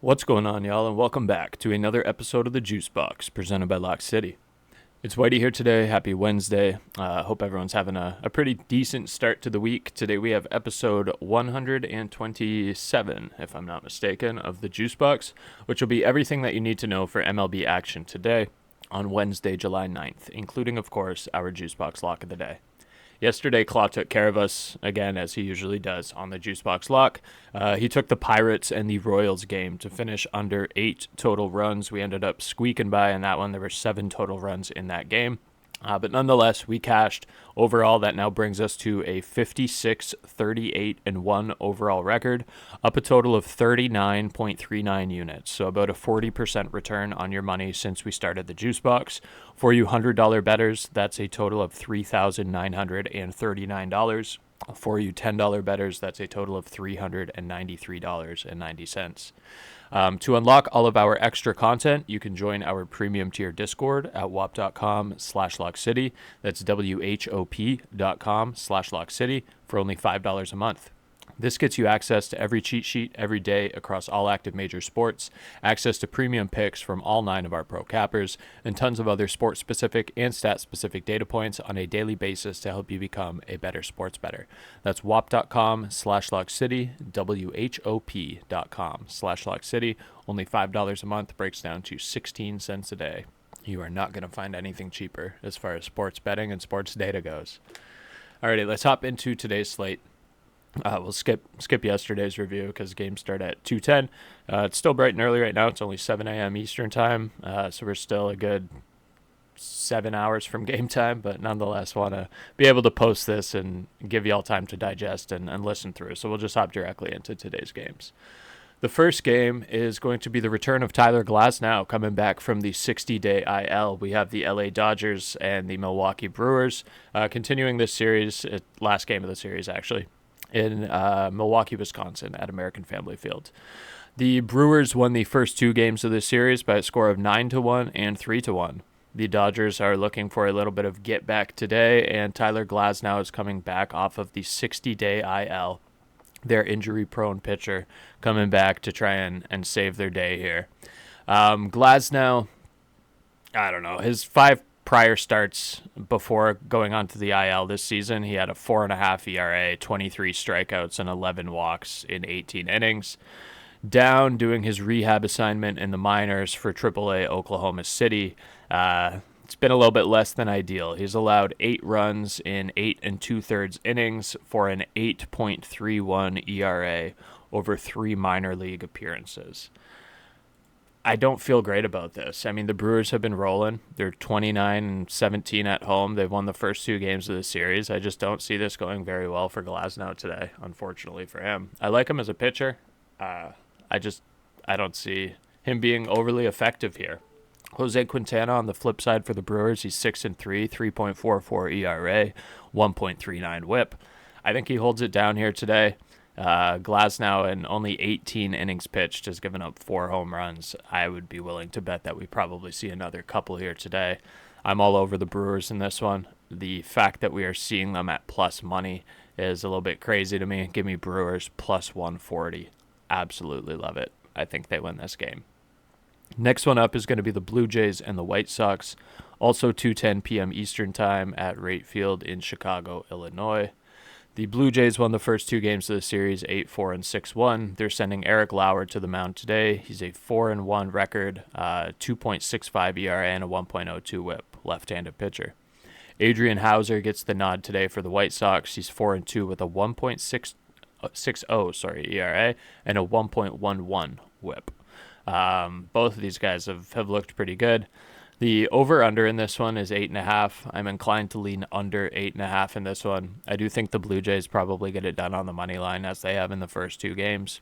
What's going on, y'all, and welcome back to another episode of the JuiceBox presented by Lock City. It's Wighty here today. Happy Wednesday. Hope everyone's having a pretty decent start to the week. Today we have episode 127, if I'm not mistaken, of the JuiceBox, which will be everything that you need to know for MLB action today on Wednesday, July 9th, including, of course, our JuiceBox Lock of the day. Yesterday, Claw took care of us, again, as he usually does, on the JuiceBox Lock. He took the Pirates and the Royals game to finish under 8 total runs. We ended up squeaking by in that one. There were 7 total runs in that game. But nonetheless, we cashed. Overall, that now brings us to a 56-38-1 overall record, up a total of 39.39 units. So about a 40% return on your money since we started the juice box. For you $100 bettors, that's a total of $3,939. For you $10 bettors, that's a total of $393.90. To unlock all of our extra content, you can join our premium tier Discord at whop.com/lockcity. That's WHOP.com/lockcity for only $5 a month. This gets you access to every cheat sheet every day across all active major sports, access to premium picks from all 9 of our pro cappers, and tons of other sport-specific and stat-specific data points on a daily basis to help you become a better sports bettor. That's whop.com/lockcity, WHOP.com/lockcity. Only $5 a month, breaks down to 16 cents a day. You are not going to find anything cheaper as far as sports betting and sports data goes. Alrighty, let's hop into today's slate. We'll skip yesterday's review because games start at 2:10. It's still bright and early right now. It's only 7 a.m. Eastern time, so we're still a good 7 hours from game time, but nonetheless want to be able to post this and give y'all time to digest and listen through. So we'll just hop directly into today's games. The first game is going to be the return of Tyler Glasnow coming back from the 60-day IL. We have the LA Dodgers and the Milwaukee Brewers continuing this series, last game of the series actually, in Milwaukee, Wisconsin at American Family Field. The Brewers won the first 2 games of this series by a score of 9-1 and 3-1. The Dodgers are looking for a little bit of get back today, and Tyler Glasnow is coming back off of the 60-day IL. Their injury-prone pitcher coming back to try and save their day here. Glasnow, I don't know, his 5 prior starts before going on to the IL this season, he had a 4.5 ERA, 23 strikeouts, and 11 walks in 18 innings. Down doing his rehab assignment in the minors for AAA Oklahoma City. It's been a little bit less than ideal. He's allowed 8 runs in 8 2/3 innings for an 8.31 ERA over 3 minor league appearances. I don't feel great about this. I mean, the Brewers have been rolling. They're 29-17 at home. They've won the first 2 games of the series. I just don't see this going very well for Glasnow today, unfortunately for him. I like him as a pitcher. I don't see him being overly effective here. Jose Quintana on the flip side for the Brewers, he's 6-3, 3.44 ERA, 1.39 WHIP. I think he holds it down here today. Glasnow in only 18 innings pitched has given up 4 home runs. I would be willing to bet that we probably see another couple here today. I'm all over the Brewers in this one. The fact that we are seeing them at plus money is a little bit crazy to me. Give me Brewers plus 140. Absolutely love it. I think they win this game. Next one up is going to be the Blue Jays and the White Sox. Also 2:10 p.m. Eastern time at Wright Field in Chicago, Illinois. The Blue Jays won the first 2 games of the series, 8-4 and 6-1. They're sending Eric Lauer to the mound today. He's a 4-1 record, 2.65 ERA and a 1.02 WHIP, left-handed pitcher. Adrian Hauser gets the nod today for the White Sox. He's 4-2 with a 1.60 ERA and a 1.11 WHIP. Both of these guys have looked pretty good. The over-under in this one is 8.5. I'm inclined to lean under 8.5 in this one. I do think the Blue Jays probably get it done on the money line as they have in the first 2 games.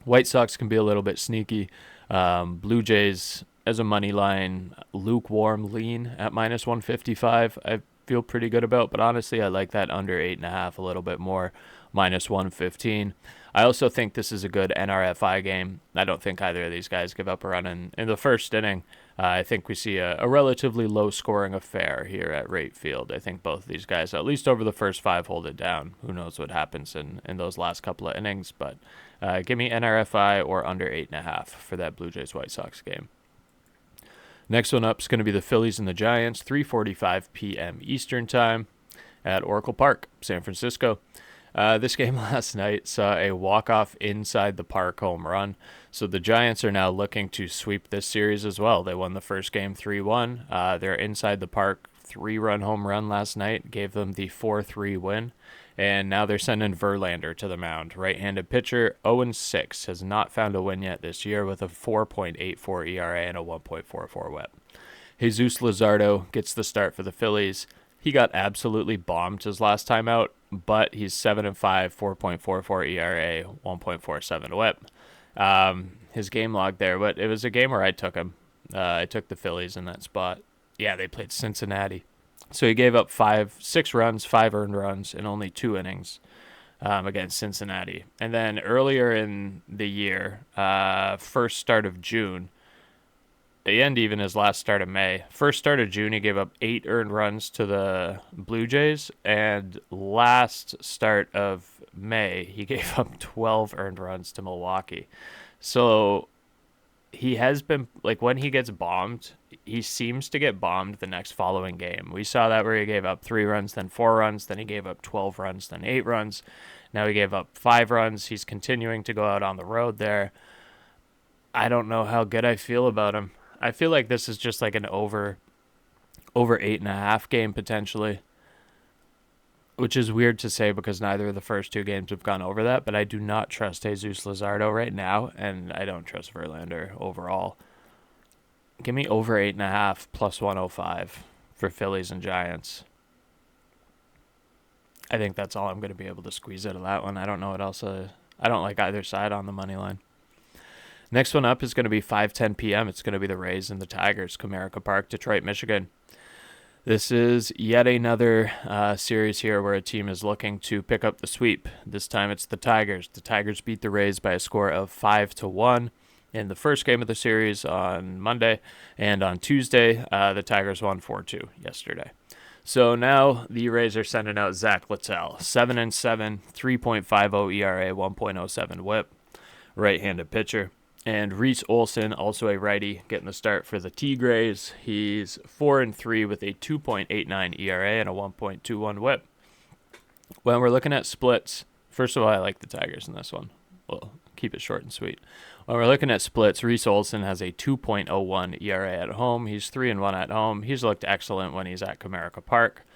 White Sox can be a little bit sneaky. Blue Jays as a money line, lukewarm lean at minus 155. I feel pretty good about, but honestly, I like that under 8.5 a little bit more, minus 115. I also think this is a good NRFI game. I don't think either of these guys give up a run in the first inning. I think we see a relatively low-scoring affair here at Wright Field. I think both of these guys, at least over the first 5, hold it down. Who knows what happens in those last couple of innings, but Give me NRFI or under 8.5 for that Blue Jays White Sox game. Next one up is going to be the Phillies and the Giants, 3:45 p.m. Eastern Time at Oracle Park, San Francisco. This game last night saw a walk-off inside the park home run. So the Giants are now looking to sweep this series as well. They won the first game 3-1. Their inside the park 3-run home run last night gave them the 4-3 win. And now they're sending Verlander to the mound. Right-handed pitcher, 0-6, has not found a win yet this year with a 4.84 ERA and a 1.44 WHIP. Jesus Luzardo gets the start for the Phillies. He got absolutely bombed his last time out, but he's 7-5, 4.44 ERA, 1.47 WHIP. His game log there, but it was a game where I took him. I took the Phillies in that spot. Yeah, they played Cincinnati. So he gave up 6 runs, 5 earned runs in only 2 innings against Cincinnati. And then earlier in the year, first start of June, and even his last start of May. First start of June, he gave up 8 earned runs to the Blue Jays, and last start of May, he gave up 12 earned runs to Milwaukee. So he has been, like, when he gets bombed, he seems to get bombed the next following game. We saw that where he gave up 3 runs, then 4 runs, then he gave up 12 runs, then 8 runs. Now he gave up 5 runs. He's continuing to go out on the road there. I don't know how good I feel about him. I feel like this is just like an over 8.5 game potentially, which is weird to say because neither of the first 2 games have gone over that, but I do not trust Jesus Luzardo right now, and I don't trust Verlander overall. Give me over 8.5 plus 105 for Phillies and Giants. I think that's all I'm going to be able to squeeze out of that one. I don't know what else. I don't like either side on the money line. Next one up is going to be 5:10 p.m. It's going to be the Rays and the Tigers, Comerica Park, Detroit, Michigan. This is yet another series here where a team is looking to pick up the sweep. This time it's the Tigers. The Tigers beat the Rays by a score of 5-1 in the first game of the series on Monday, and on Tuesday, the Tigers won 4-2 yesterday. So now the Rays are sending out Zach Littell, 7-7, 3.50 ERA, 1.07 WHIP, right-handed pitcher. And Reese Olson, also a righty, getting the start for the Tigres. He's 4-3 with a 2.89 ERA and a 1.21 WHIP. When we're looking at splits, first of all, I like the Tigers in this one. We'll keep it short and sweet. When we're looking at splits, Reese Olson has a 2.01 ERA at home. He's 3-1 at home. He's looked excellent when he's at Comerica Park.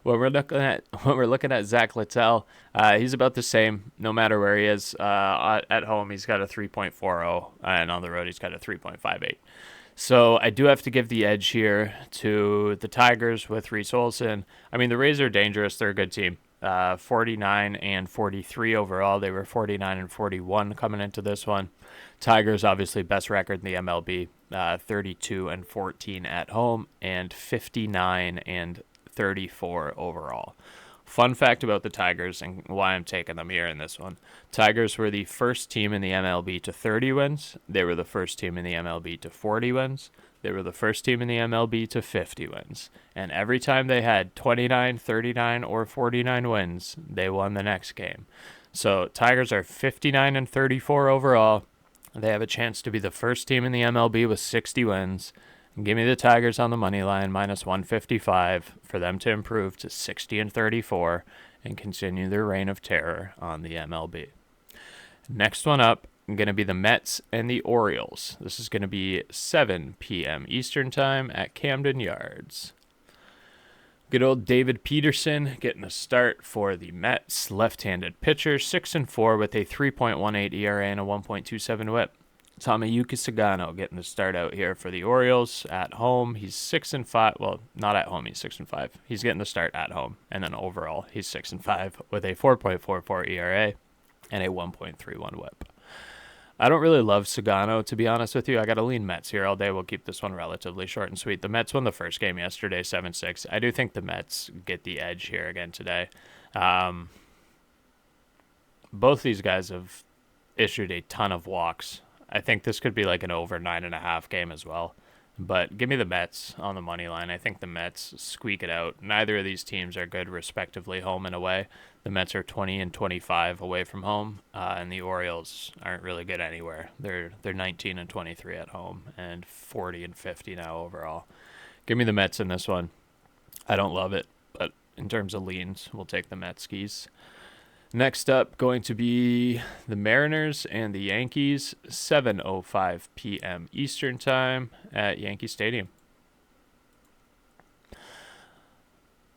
When we're looking at Zach Littell, he's about the same no matter where he is. At home, he's got a 3.40, and on the road, he's got a 3.58. So I do have to give the edge here to the Tigers with Reese Olson. I mean, the Rays are dangerous. They're a good team. 49-43 overall. They were 49-41 coming into this one. Tigers, obviously, best record in the MLB, 32-14 at home, and 59-34 overall. Fun fact about the Tigers and why I'm taking them here in this one. Tigers were the first team in the MLB to 30 wins. They were the first team in the MLB to 40 wins. They were the first team in the MLB to 50 wins. And every time they had 29, 39, or 49 wins, they won the next game. So Tigers are 59-34 overall. They have a chance to be the first team in the MLB with 60 wins. Give me the Tigers on the money line, minus 155, for them to improve to 60-34 and continue their reign of terror on the MLB. Next one up, going to be the Mets and the Orioles. This is going to be 7 p.m. Eastern Time at Camden Yards. Good old David Peterson getting a start for the Mets. Left-handed pitcher, 6-4 with a 3.18 ERA and a 1.27 WHIP. Tomoyuki Sagano getting the start out here for the Orioles at home. He's 6-5. Well, not at home. He's 6-5. He's getting the start at home. And then overall, he's 6-5 with a 4.44 ERA and a 1.31 WHIP. I don't really love Sagano, to be honest with you. I got to lean Mets here all day. We'll keep this one relatively short and sweet. The Mets won the first game yesterday, 7-6. I do think the Mets get the edge here again today. Both these guys have issued a ton of walks. I think this could be like an over 9.5 game as well. But give me the Mets on the money line. I think the Mets squeak it out. Neither of these teams are good, respectively, home and away. The Mets are 20 and 25 away from home, and the Orioles aren't really good anywhere. They're 19 and 23 at home, and 40 and 50 now overall. Give me the Mets in this one. I don't love it, but in terms of leans, we'll take the Metskis. Next up, going to be the Mariners and the Yankees, 7:05 p.m. Eastern Time at Yankee Stadium.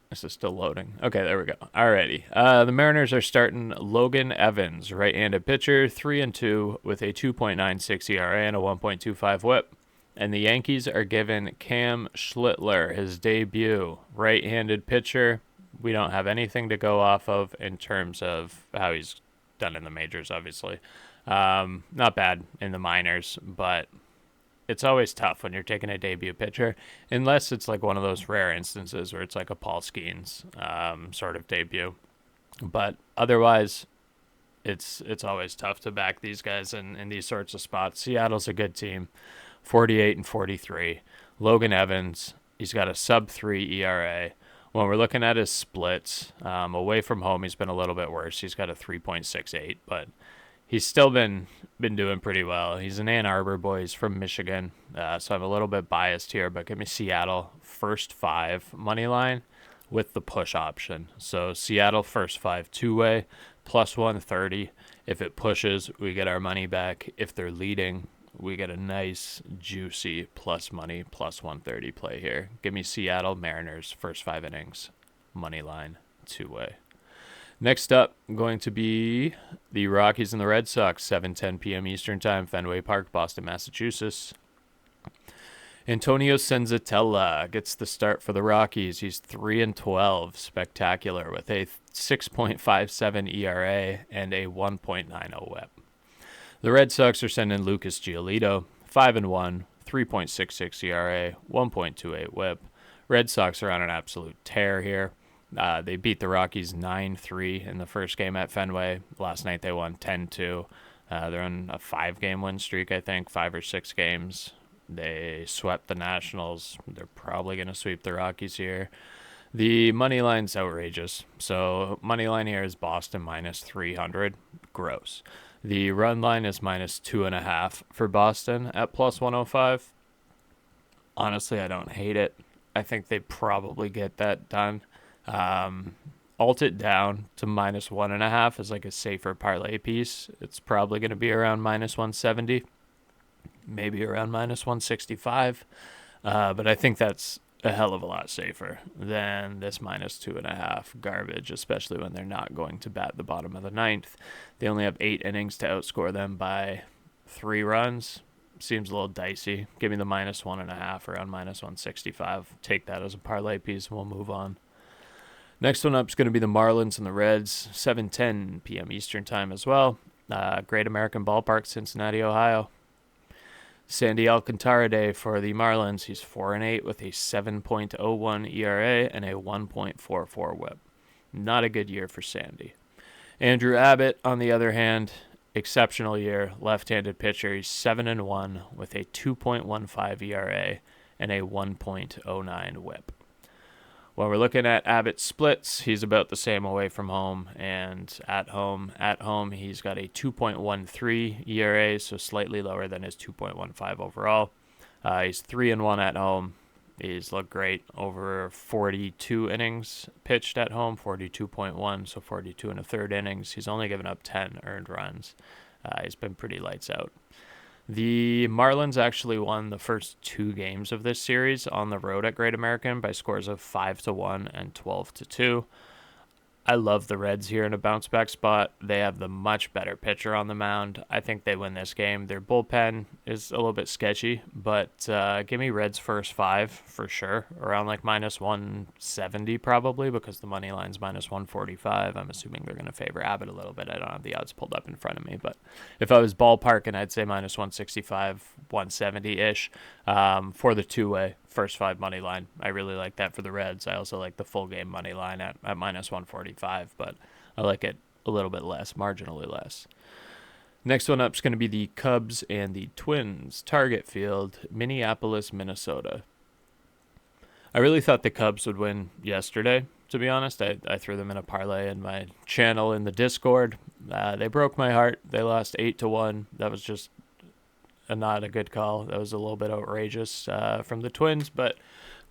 This is still loading. Okay, there we go. Alrighty. The Mariners are starting Logan Evans, right-handed pitcher, 3-2 with a 2.96 ERA and a 1.25 WHIP. And the Yankees are giving Cam Schlittler his debut, right-handed pitcher. We don't have anything to go off of in terms of how he's done in the majors, obviously. Not bad in the minors, but it's always tough when you're taking a debut pitcher, unless it's like one of those rare instances where it's like a Paul Skeens sort of debut. But otherwise, it's always tough to back these guys in these sorts of spots. Seattle's a good team, 48 and 43. Logan Evans, he's got a sub-3 ERA. When we're looking at his splits, away from home, he's been a little bit worse. He's got a 3.68, but he's still been doing pretty well. He's an Ann Arbor boy. He's from Michigan, so I'm a little bit biased here, but give me Seattle first 5 money line with the push option. So Seattle first 5 two-way, plus 130. If it pushes, we get our money back. If they're leading, we get a nice, juicy plus money, plus 130 play here. Give me Seattle Mariners, first 5 innings, money line, two-way. Next up, going to be the Rockies and the Red Sox, 7:10 p.m. Eastern Time, Fenway Park, Boston, Massachusetts. Antonio Senzatella gets the start for the Rockies. He's 3-12, spectacular, with a 6.57 ERA and a 1.90 WHIP. The Red Sox are sending Lucas Giolito, 5-1, 3.66 ERA, 1.28 WHIP. Red Sox are on an absolute tear here. They beat the Rockies 9-3 in the first game at Fenway. Last night they won 10-2. They're on a 5-game win streak, I think, 5 or 6 games. They swept the Nationals. They're probably going to sweep the Rockies here. The money line's outrageous. So money line here is Boston minus 300. Gross. The run line is minus 2.5 for Boston at plus 105. Honestly, I don't hate it. I think they probably get that done. Alt it down to minus 1.5 is like a safer parlay piece. It's probably going to be around minus 170, maybe around minus 165. But I think that's a hell of a lot safer than this minus 2.5 garbage, especially when they're not going to bat the bottom of the ninth. They only have 8 innings to outscore them by 3 runs. Seems a little dicey. Give me the minus 1.5 around minus 165. Take that as a parlay piece and we'll move on. Next one up is going to be the Marlins and the Reds, 7:10 p.m. Eastern Time as well. Great American Ballpark, Cincinnati, Ohio. Sandy Alcantara Day for the Marlins. He's 4-8 with a 7.01 ERA and a 1.44 WHIP. Not a good year for Sandy. Andrew Abbott, on the other hand, exceptional year. Left-handed pitcher. He's 7-1 with a 2.15 ERA and a 1.09 WHIP. When we're looking at Abbott's splits, he's about the same away from home and at home. At home, he's got a 2.13 ERA, so slightly lower than his 2.15 overall. He's 3-1 at home. He's looked great over 42 innings pitched at home, 42.1, so 42 and a third innings. He's only given up 10 earned runs. He's been pretty lights out. The Marlins actually won the first 2 games of this series on the road at Great American by scores of 5-1 and 12-2. I love the Reds here in a bounce-back spot. They have the much better pitcher on the mound. I think they win this game. Their bullpen is a little bit sketchy, but give me Reds first 5 for sure, around like minus 170 probably, because the money line's minus 145. I'm assuming they're going to favor Abbott a little bit. I don't have the odds pulled up in front of me, but if I was ballparking, I'd say minus 165, 170-ish for the two-way. First 5 money line. I really like that for the Reds. I also like the full game money line at minus 145, but I like it a little bit less, marginally less. Next one up is going to be the Cubs and the Twins. Target Field, Minneapolis, Minnesota. I really thought the Cubs would win yesterday, to be honest. I threw them in a parlay in my channel in the Discord. They broke my heart. They lost 8-1. That was just not a good call. That was a little bit outrageous from the Twins, but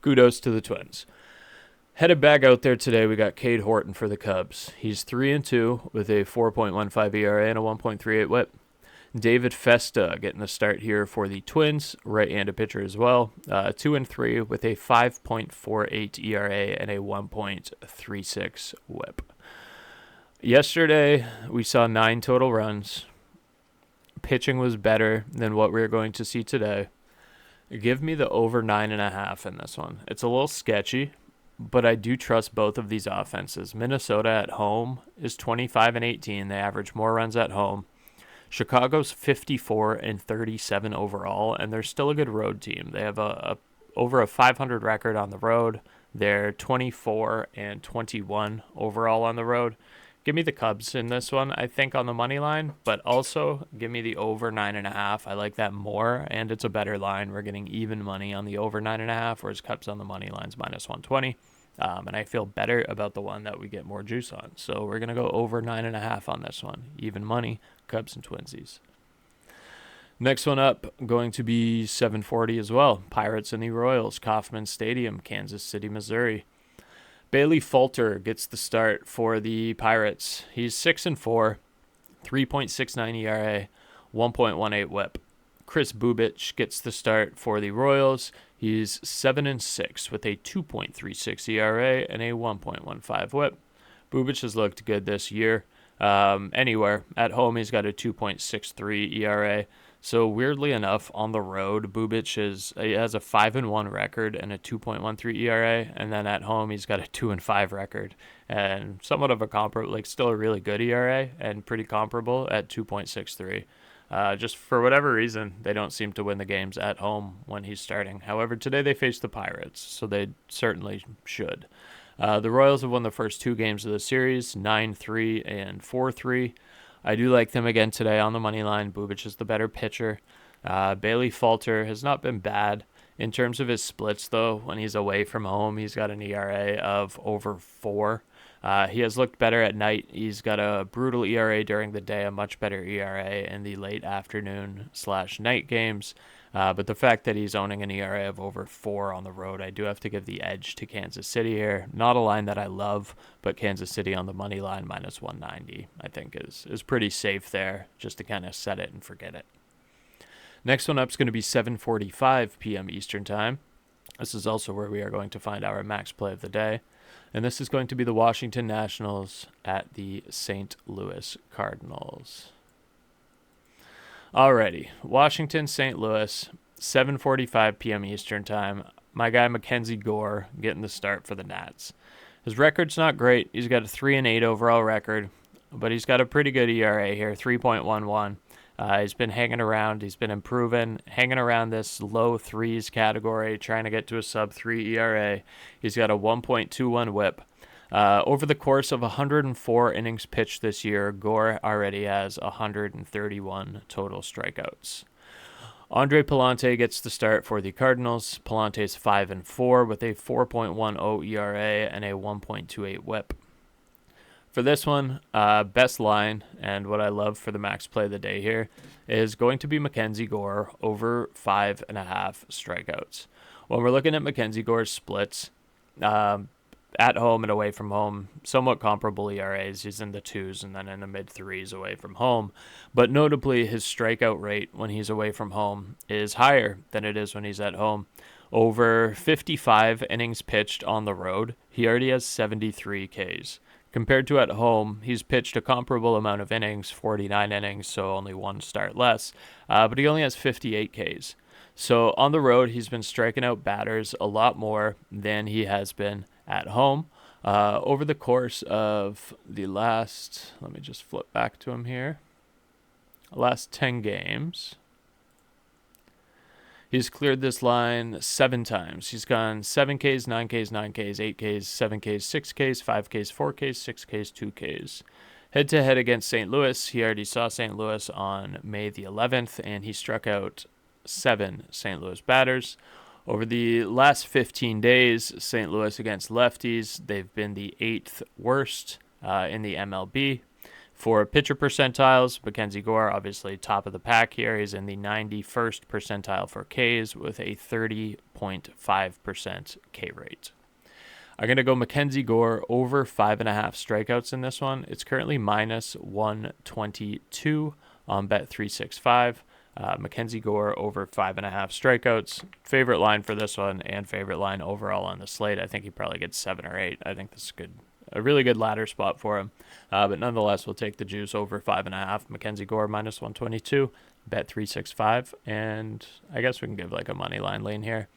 kudos to the Twins. Headed back out there today, we got Cade Horton for the Cubs. He's 3-2 with a 4.15 ERA and a 1.38 WHIP. David Festa getting the start here for the Twins, right-handed pitcher as well. 2-3 with a 5.48 ERA and a 1.36 WHIP. Yesterday, we saw 9 total runs. Pitching was better than what we're going to see today. Give me the over 9.5 in this one. It's a little sketchy, but I do trust both of these offenses. Minnesota at home is 25-18. They average more runs at home. Chicago's 54-37 overall, and they're still a good road team. They have over a 500 record on the road. They're 24-21 overall on the road. Give me the Cubs in this one, I think, on the money line, but also give me the over 9.5. I like that more, and it's a better line. We're getting even money on the over 9.5, whereas Cubs on the money line's -120. And I feel better about the one that we get more juice on. So we're going to go over 9.5 on this one. Even money, Cubs and Twinsies. Next one up, going to be 740 as well. Pirates and the Royals, Kauffman Stadium, Kansas City, Missouri. Bailey Falter gets the start for the Pirates. He's 6-4, 3.69 ERA, 1.18 WHIP. Chris Bubic gets the start for the Royals. He's 7-6 with a 2.36 ERA and a 1.15 WHIP. Bubic has looked good this year. Anywhere at home, he's got a 2.63 ERA. So weirdly enough, on the road, Bubic he has a 5-1 record and a 2.13 ERA, and then at home he's got a 2-5 record and somewhat of a comparable, still a really good ERA and pretty comparable at 2.63. Just for whatever reason, they don't seem to win the games at home when he's starting. However, today they face the Pirates, so they certainly should. The Royals have won the first 2 games of the series, 9-3 and 4-3. I do like them again today on the money line. Bubic is the better pitcher. Bailey Falter has not been bad. In terms of his splits, though, when he's away from home, he's got an ERA of over 4. He has looked better at night. He's got a brutal ERA during the day, a much better ERA in the late afternoon/night games. But the fact that he's owning an ERA of over 4 on the road, I do have to give the edge to Kansas City here. Not a line that I love, but Kansas City on the money line -190, I think is pretty safe there, just to kind of set it and forget it. Next one up is going to be 7:45 p.m. Eastern Time. This is also where we are going to find our max play of the day. And this is going to be the Washington Nationals at the St. Louis Cardinals. Alrighty, Washington, St. Louis, 7:45 p.m. Eastern Time. My guy Mackenzie Gore getting the start for the Nats. His record's not great. He's got a 3-8 overall record, but he's got a pretty good ERA here, 3.11. He's been hanging around. He's been improving, hanging around this low 3s category, trying to get to a sub-3 ERA. He's got a 1.21 WHIP. Over the course of 104 innings pitched this year, Gore already has 131 total strikeouts. Andre Pallante gets the start for the Cardinals. Pallante's 5-4 with a 4.10 ERA and a 1.28 WHIP. For this one, best line, and what I love for the max play of the day here, is going to be Mackenzie Gore over 5.5 strikeouts. When we're looking at Mackenzie Gore's splits, at home and away from home, somewhat comparable ERAs. He's in the 2s and then in the mid-3s away from home. But notably, his strikeout rate when he's away from home is higher than it is when he's at home. Over 55 innings pitched on the road, he already has 73 Ks. Compared to at home, he's pitched a comparable amount of innings, 49 innings, so only 1 start less, but he only has 58 Ks. So on the road, he's been striking out batters a lot more than he has been at home. Over the course of the last, let me just flip back to him here, last 10 games, he's cleared this line 7 times. He's gone 7 Ks, 9 Ks, 9 Ks, 8 Ks, 7 Ks, 6 Ks, 5 Ks, 4 Ks, 6 Ks, 2 Ks. Head-to-head against St. Louis, he already saw St. Louis on May the 11th, and he struck out 7 St. Louis batters. Over the last 15 days, St. Louis against lefties, they've been the 8th worst in the MLB. For pitcher percentiles, Mackenzie Gore, obviously top of the pack here. He's in the 91st percentile for Ks with a 30.5% K rate. I'm going to go Mackenzie Gore over 5.5 strikeouts in this one. It's currently minus 122 on Bet365. Mackenzie Gore over 5.5 strikeouts. Favorite line for this one and favorite line overall on the slate. I think he probably gets 7 or 8. I think this is good. A really good ladder spot for him. But nonetheless, we'll take the juice over 5.5. Mackenzie Gore minus 122. Bet365. And I guess we can give like a money line lean here.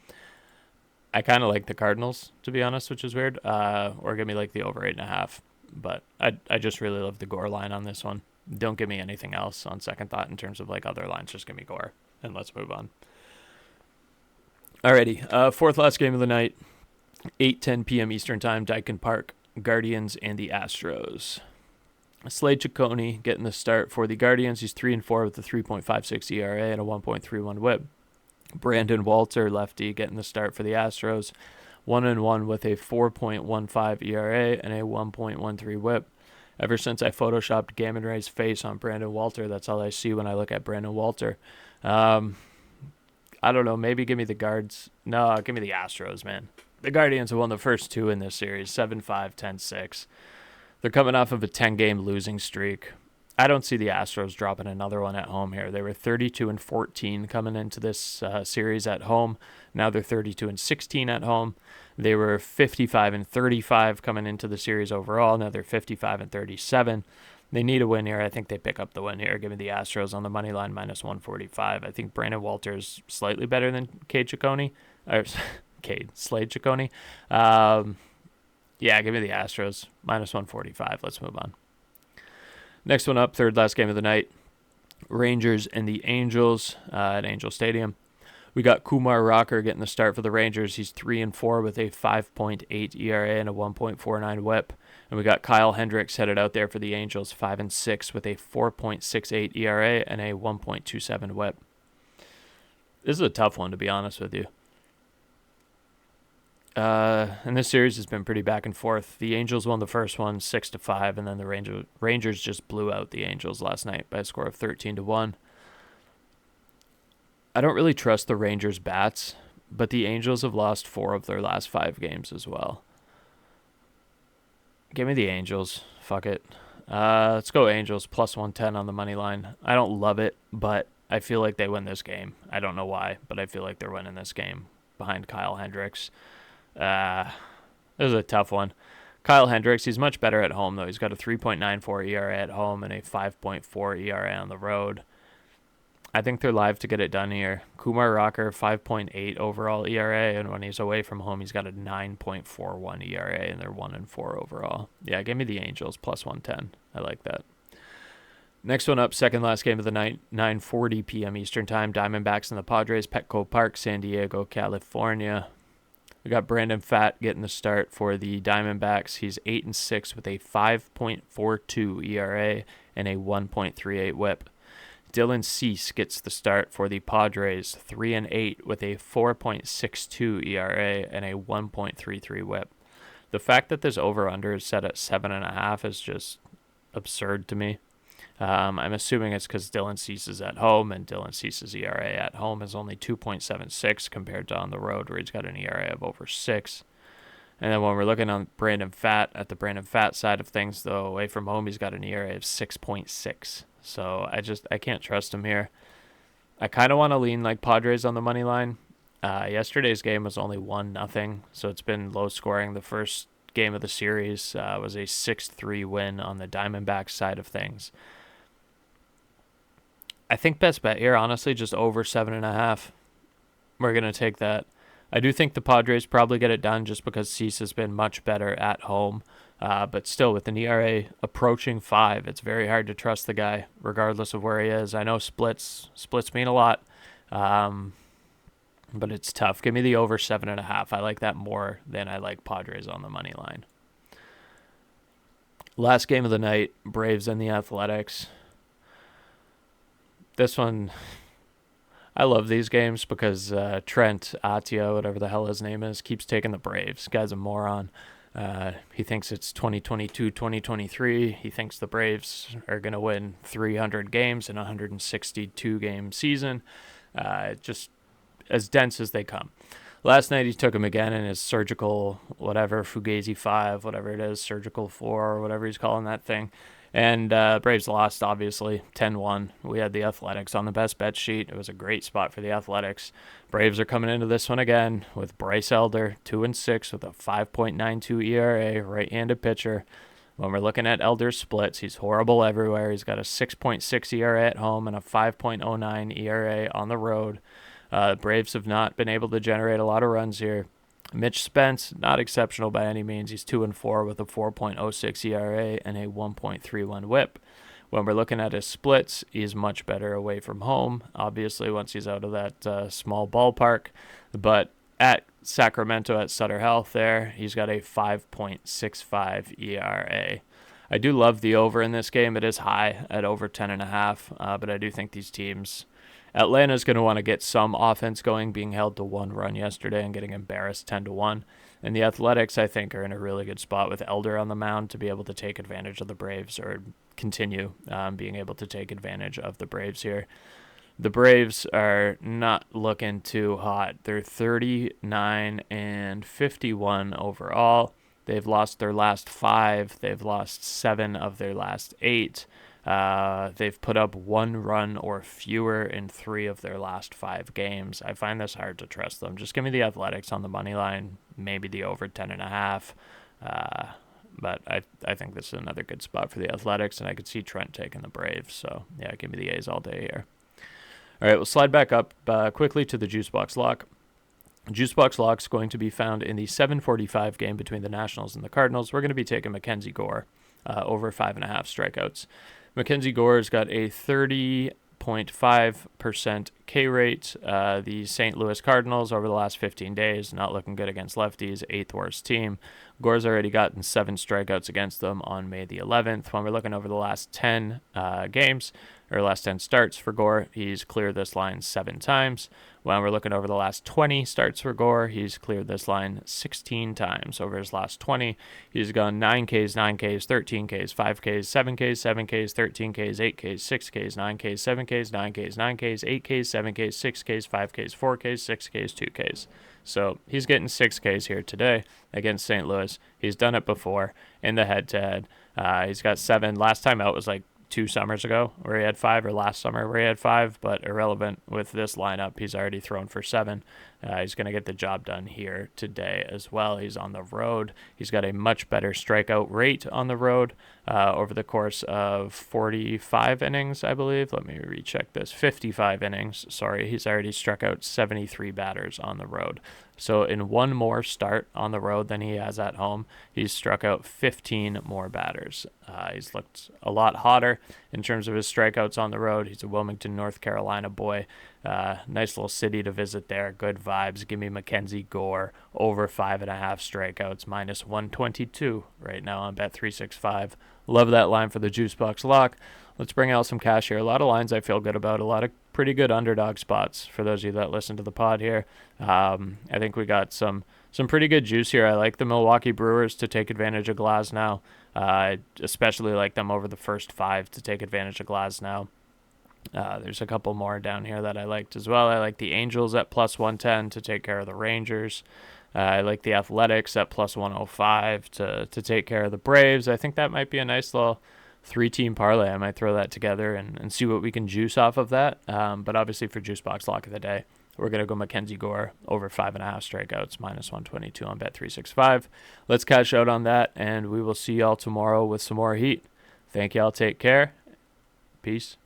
I kind of like the Cardinals, to be honest, which is weird. Or give me like the over 8.5. But I just really love the Gore line on this one. Don't give me anything else on second thought in terms of like other lines. Just give me Gore. And let's move on. Alrighty. Fourth last game of the night. 8:10 p.m. Eastern Time, Daikin Park. Guardians and the Astros. Slade Ciccone getting the start for the Guardians. He's 3-4 with a 3.56 ERA and a 1.31 WHIP. Brandon Walter, lefty, getting the start for the Astros. 1-1 with a 4.15 ERA and a 1.13 WHIP. Ever since I photoshopped Gamma Ray's face on Brandon Walter, that's all I see when I look at Brandon Walter. I don't know. Maybe give me the Guards. No, give me the Astros, man. The Guardians have won the first 2 in this series, 7-5, 10-6. They're coming off of a 10-game losing streak. I don't see the Astros dropping another one at home here. They were 32-14 coming into this series at home. Now they're 32-16 at home. They were 55-35 coming into the series overall. Now they're 55-37. They need a win here. I think they pick up the win here. Give me the Astros on the money line minus 145. I think Brandon Walter's slightly better than Slade Ciccone. Yeah, give me the Astros minus 145. Let's move on. Next one up, third last game of the night. Rangers and the Angels at Angel Stadium. We got Kumar Rocker getting the start for the Rangers. He's 3-4 with a 5.8 ERA and a 1.49 WHIP. And we got Kyle Hendricks headed out there for the Angels, 5-6 with a 4.68 ERA and a 1.27 WHIP. This is a tough one, to be honest with you. And this series has been pretty back and forth. The Angels won the first one 6-5, and then the Rangers just blew out the Angels last night by a score of 13-1. I don't really trust the Rangers bats, but the Angels have lost 4 of their last 5 games as well. Give me the Angels. Fuck it. Let's go Angels plus 110 on the money line. I don't love it, but I feel like they win this game. I don't know why, but I feel like they're winning this game behind Kyle Hendricks. This is a tough one. Kyle Hendricks, he's much better at home, though. He's got a 3.94 ERA at home and a 5.4 ERA on the road. I think they're live to get it done here. Kumar Rocker, 5.8 overall ERA, and when he's away from home, he's got a 9.41 ERA, and they're 1-4 overall. Yeah, give me the Angels, plus 110. I like that. Next one up, second last game of the night, 9:40 p.m. Eastern Time, Diamondbacks and the Padres, Petco Park, San Diego, California. We got Brandon Pfaadt getting the start for the Diamondbacks. He's 8-6 with a 5.42 ERA and a 1.38 WHIP. Dylan Cease gets the start for the Padres, 3-8 with a 4.62 ERA and a 1.33 WHIP. The fact that this over-under is set at 7.5 is just absurd to me. I'm assuming it's because Dylan Cease is at home, and Dylan Cease's ERA at home is only 2.76 compared to on the road, where he's got an ERA of over 6. And then when we're looking on Brandon Pfaadt, at the Brandon Pfaadt side of things, though, away from home, he's got an ERA of 6.6. So I can't trust him here. I kind of want to lean like Padres on the money line. Yesterday's game was only 1-0, so it's been low scoring. The first game of the series was a 6-3 win on the Diamondbacks side of things. I think best bet here, honestly, just over 7.5. We're going to take that. I do think the Padres probably get it done just because Cease has been much better at home. But still, with an ERA approaching 5, it's very hard to trust the guy, regardless of where he is. I know splits mean a lot, but it's tough. Give me the over 7.5. I like that more than I like Padres on the money line. Last game of the night, Braves and the Athletics. This one, I love these games because Trent Attia, whatever the hell his name is, keeps taking the Braves. Guy's a moron. He thinks it's 2022, 2023. He thinks the Braves are going to win 300 games in a 162-game season. Just as dense as they come. Last night he took him again in his surgical, whatever, Fugazi 5, whatever it is, surgical 4, or whatever he's calling that thing. And Braves lost, obviously, 10-1. We had the Athletics on the best bet sheet. It was a great spot for the Athletics. Braves are coming into this one again with Bryce Elder, 2-6 with a 5.92 ERA, right-handed pitcher. When we're looking at Elder's splits, he's horrible everywhere. He's got a 6.6 ERA at home and a 5.09 ERA on the road. Braves have not been able to generate a lot of runs here. Mitch Spence, not exceptional by any means. He's 2-4 with a 4.06 ERA and a 1.31 WHIP. When we're looking at his splits, he's much better away from home, obviously, once he's out of that small ballpark. But at Sacramento at Sutter Health there, he's got a 5.65 ERA. I do love the over in this game. It is high at over 10.5, but I do think these teams... Atlanta's going to want to get some offense going, being held to 1 run yesterday and getting embarrassed 10-1. And the Athletics, I think, are in a really good spot with Elder on the mound to be able to take advantage of the Braves, or continue being able to take advantage of the Braves here. The Braves are not looking too hot. They're 39-51 overall. They've lost their last 5. They've lost 7 of their last 8. They've put up 1 run or fewer in 3 of their last 5 games. I find this hard to trust them. Just give me the Athletics on the money line, maybe the over 10.5. But I think this is another good spot for the Athletics, and I could see Trent taking the Braves. So, yeah, give me the A's all day here. All right, we'll slide back up quickly to the JuiceBox Lock. JuiceBox Lock's going to be found in the 7:45 game between the Nationals and the Cardinals. We're going to be taking Mackenzie Gore over 5.5 strikeouts. Mackenzie Gore's got a 30.5% K rate. The St. Louis Cardinals over the last 15 days, not looking good against lefties, 8th worst team. Gore's already gotten 7 strikeouts against them on May the 11th. When we're looking over the last 10 games, or last 10 starts for Gore, he's cleared this line 7 times. When we're looking over the last 20 starts for Gore, he's cleared this line 16 times. Over his last 20, he's gone 9Ks, 9Ks, 13Ks, 5Ks, 7Ks, 7Ks, 13Ks, 8Ks, 6Ks, 9Ks, 7Ks, 9Ks, 9Ks, 8Ks, 7Ks, 6Ks, 5Ks, 4Ks, 6Ks, 2Ks. So he's getting 6Ks here today against St. Louis. He's done it before in the head-to-head. He's got 7. Last time out was like 2 summers ago where he had 5, or last summer where he had 5, but irrelevant with this lineup. He's already thrown for 7. He's going to get the job done here today as well. He's on the road. He's got a much better strikeout rate on the road over the course of 45 innings, I believe. Let me recheck this. 55 innings. Sorry, he's already struck out 73 batters on the road. So in 1 more start on the road than he has at home, he's struck out 15 more batters. He's looked a lot hotter in terms of his strikeouts on the road. He's a Wilmington, North Carolina boy. Nice little city to visit there. Good vibes. Give me Mackenzie Gore over 5.5 strikeouts, minus 122 right now on Bet365. Love that line for the JuiceBox Lock. Let's bring out some cash here. A lot of lines I feel good about. A lot of pretty good underdog spots for those of you that listen to the pod here. I think we got some pretty good juice here. I like the Milwaukee Brewers to take advantage of Glasnow. I especially like them over the first 5 to take advantage of Glasnow. There's a couple more down here that I liked as well. I like the Angels at plus 110 to take care of the Rangers. I like the Athletics at plus 105 to take care of the Braves. I think that might be a nice little 3-team parlay. I might throw that together and see what we can juice off of that. But obviously for JuiceBox Lock of the day, we're going to go Mackenzie Gore over 5.5 strikeouts, minus 122 on Bet365. Let's cash out on that, and we will see y'all tomorrow with some more heat. Thank y'all. Take care. Peace.